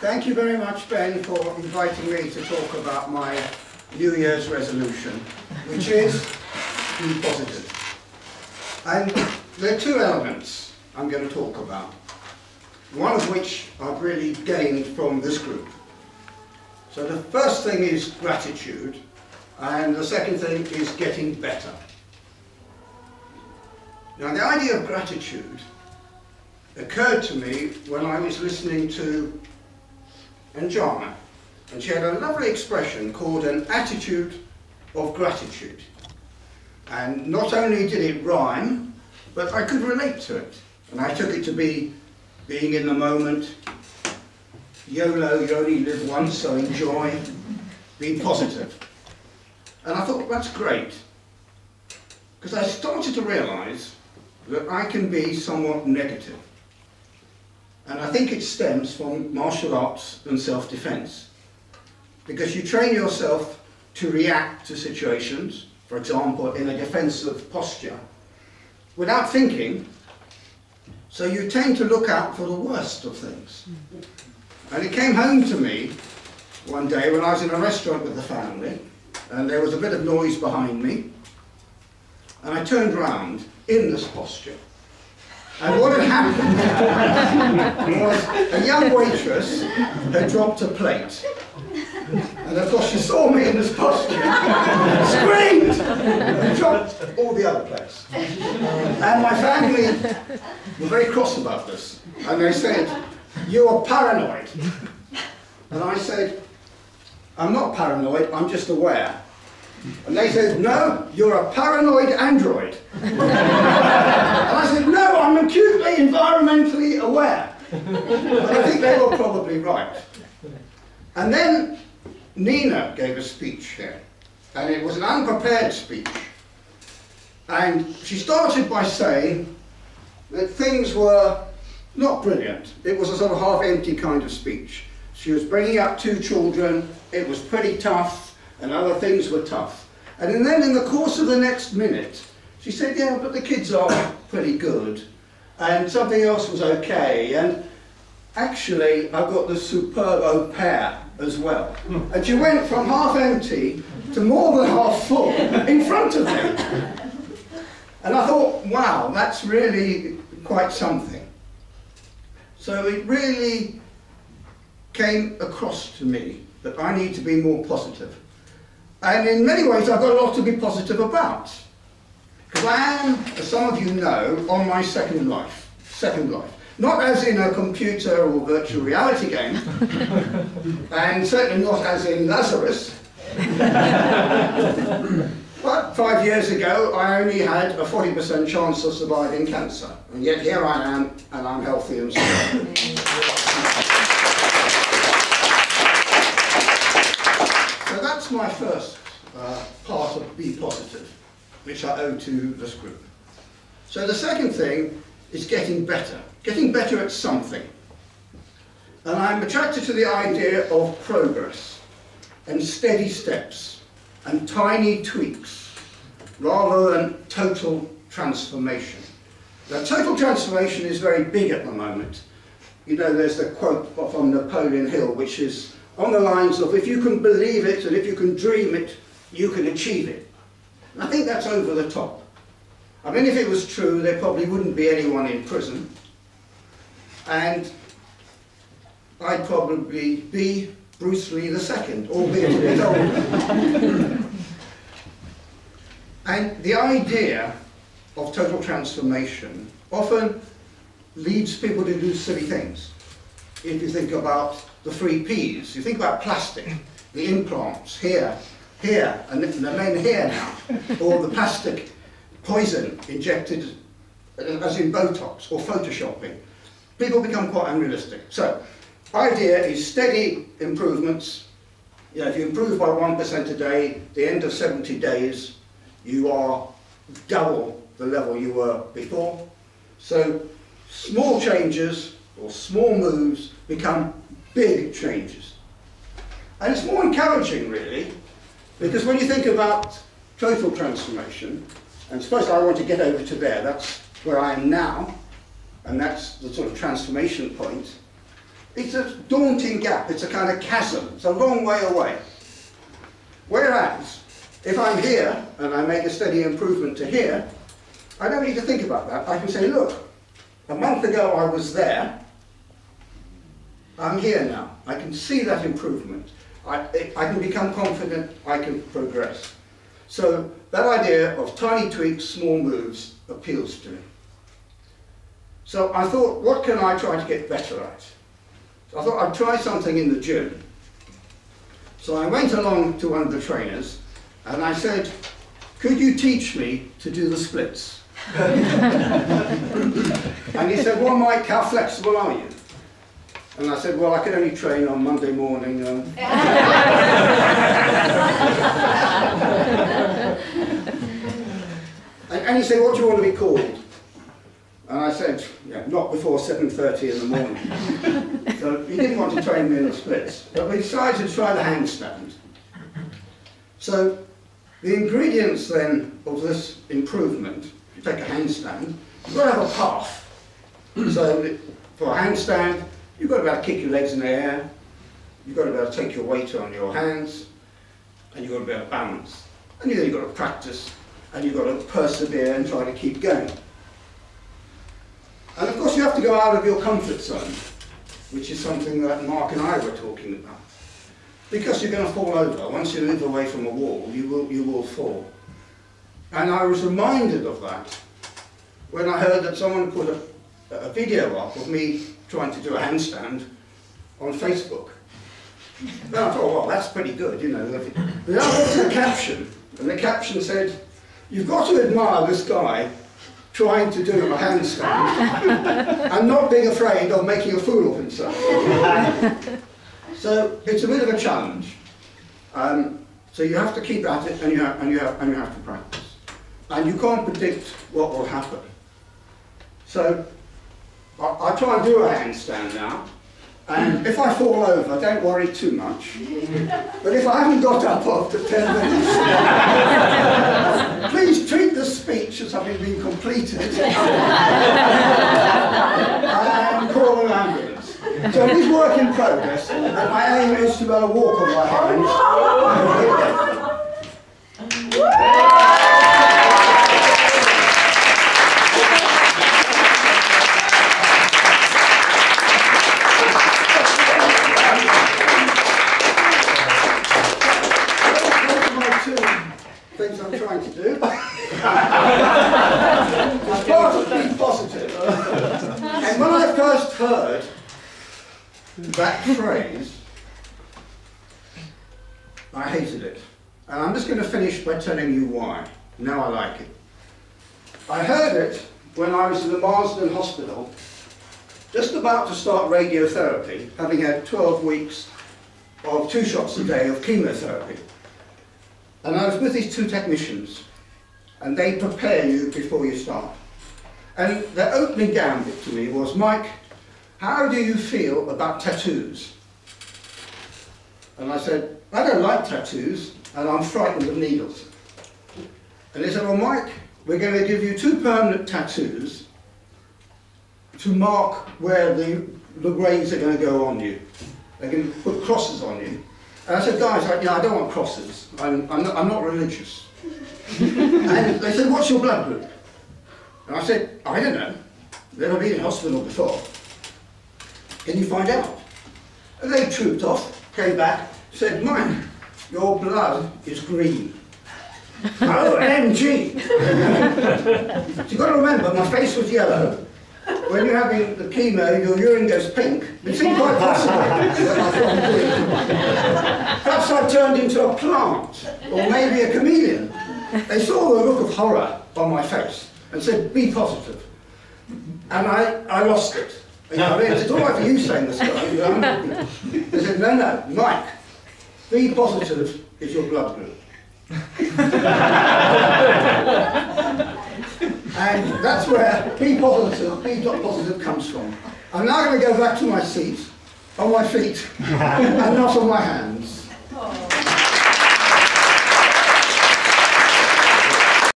Thank you very much, Ben, for inviting me to talk about my New Year's resolution, which is be positive. And there are two elements I'm going to talk about, one of which I've really gained from this group. So the first thing is gratitude, and the second thing is getting better. Now, the idea of gratitude occurred to me when I was listening to Anjana, and she had a lovely expression called an attitude of gratitude. And not only did it rhyme, but I could relate to it. And I took it to be being in the moment, YOLO, you only live once, so enjoy, be positive. And I thought, that's great. Because I started to realise that I can be somewhat negative. And I think it stems from martial arts and self-defense. Because you train yourself to react to situations, for example, in a defensive posture, without thinking, so you tend to look out for the worst of things. And it came home to me one day when I was in a restaurant with the family, and there was a bit of noise behind me, and I turned round in this posture. And what had happened was a young waitress had dropped a plate. And of course she saw me in this posture, screamed, and dropped all the other plates. And my family were very cross about this. And they said, "You're paranoid." And I said, "I'm not paranoid, I'm just aware." And they said, "No, you're a paranoid android." And I said, "No, I'm acutely environmentally aware." And I think they were probably right. And then Nina gave a speech here, and it was an unprepared speech. And she started by saying that things were not brilliant. It was a sort of half-empty kind of speech. She was bringing up two children, it was pretty tough, and other things were tough. And then in the course of the next minute, she said, "Yeah, but the kids are pretty good, and something else was okay, and actually I've got this superb au pair as well." And she went from half empty to more than half full in front of me. And I thought, wow, that's really quite something. So it really came across to me that I need to be more positive. And in many ways I've got a lot to be positive about. Because I am, as some of you know, on my second life. Not as in a computer or virtual reality game, and certainly not as in Lazarus. But 5 years ago I only had a 40% chance of surviving cancer. And yet here I am, and I'm healthy and strong. So that's my first part of Be Positive, which I owe to this group. So the second thing is getting better at something. And I'm attracted to the idea of progress and steady steps and tiny tweaks rather than total transformation. Now, total transformation is very big at the moment. You know, there's the quote from Napoleon Hill, which is on the lines of, if you can believe it and if you can dream it, you can achieve it. And I think that's over the top. I mean, if it was true, there probably wouldn't be anyone in prison. And I'd probably be Bruce Lee II, albeit a bit older. And the idea of total transformation often leads people to do silly things. If you think about the 3 Ps, you think about plastic, the implants here, and the men here now, or the plastic poison injected as in Botox or photoshopping. People become quite unrealistic. So, idea is steady improvements. You know, if you improve by 1% a day, at the end of 70 days, you are double the level you were before. So, small changes or small moves become big changes. And it's more encouraging, really, because when you think about total transformation, and suppose I want to get over to there, that's where I am now, and that's the sort of transformation point. it's a daunting gap, it's a kind of chasm, it's a long way away. Whereas, if I'm here, and I make a steady improvement to here, I don't need to think about that. I can say, look, a month ago I was there, I'm here now. I can see that improvement. I can become confident, I can progress. So that idea of tiny tweaks, small moves appeals to me. So I thought, what can I try to get better at? So I thought I'd try something in the gym. So I went along to one of the trainers and I said, could you teach me to do the splits? And he said, well, Mike, how flexible are you? And I said, well, I can only train on Monday morning. And he said, what do you want to be called? And I said, yeah, not before 7:30 in the morning. So he didn't want to train me in the splits. But we decided to try the handstand. So the ingredients then of this improvement, if you take a handstand, you've got to have a path. So for a handstand, you've got to be able to kick your legs in the air, you've got to be able to take your weight on your hands, and you've got to be able to balance. And then you've got to practice, and you've got to persevere and try to keep going. And of course you have to go out of your comfort zone, which is something that Mark and I were talking about. Because you're going to fall over. Once you live away from a wall, you will fall. And I was reminded of that when I heard that someone put a video up of me trying to do a handstand on Facebook. And I thought, well, that's pretty good, you know. Then I looked at the caption, and the caption said, you've got to admire this guy trying to do a handstand and not being afraid of making a fool of himself. So it's a bit of a challenge. So you have to keep at it, and you have to practice. And you can't predict what will happen. So I try and do a handstand now, and if I fall over, don't worry too much. But if I haven't got up after 10 minutes, please treat the speech as having been completed and call an ambulance. So it is work in progress, and my aim is to be able to walk on my hands. Things I'm trying to do. It's part of B.Positive. And when I first heard that phrase, I hated it. And I'm just going to finish by telling you why. Now I like it. I heard it when I was in the Marsden Hospital, just about to start radiotherapy, having had 12 weeks of 2 shots a day of chemotherapy. And I was with these 2 technicians, and they prepare you before you start. And their opening gambit to me was, Mike, how do you feel about tattoos? And I said, I don't like tattoos, and I'm frightened of needles. And they said, well, Mike, we're going to give you 2 permanent tattoos to mark where the graves are going to go on you. They're going to put crosses on you. And I said, guys, I don't want crosses. I'm not religious. And they said, what's your blood group? And I said, I don't know. Never been in hospital before. Can you find out? And they trooped off, came back, said, Mike, your blood is green. OMG! So you've got to remember, my face was yellow. When you're having the chemo, your urine goes pink. It seemed quite possible that I thought green. Perhaps I turned into a plant, or maybe a chameleon. They saw the look of horror on my face and said, B.Positive. And I lost it. You know, I mean, it's all right for you saying this guy. You know? They said, no, Mike, B.Positive is your blood group. And that's where B.Positive comes from. I'm now going to go back to my seat, on my feet, and not on my hands.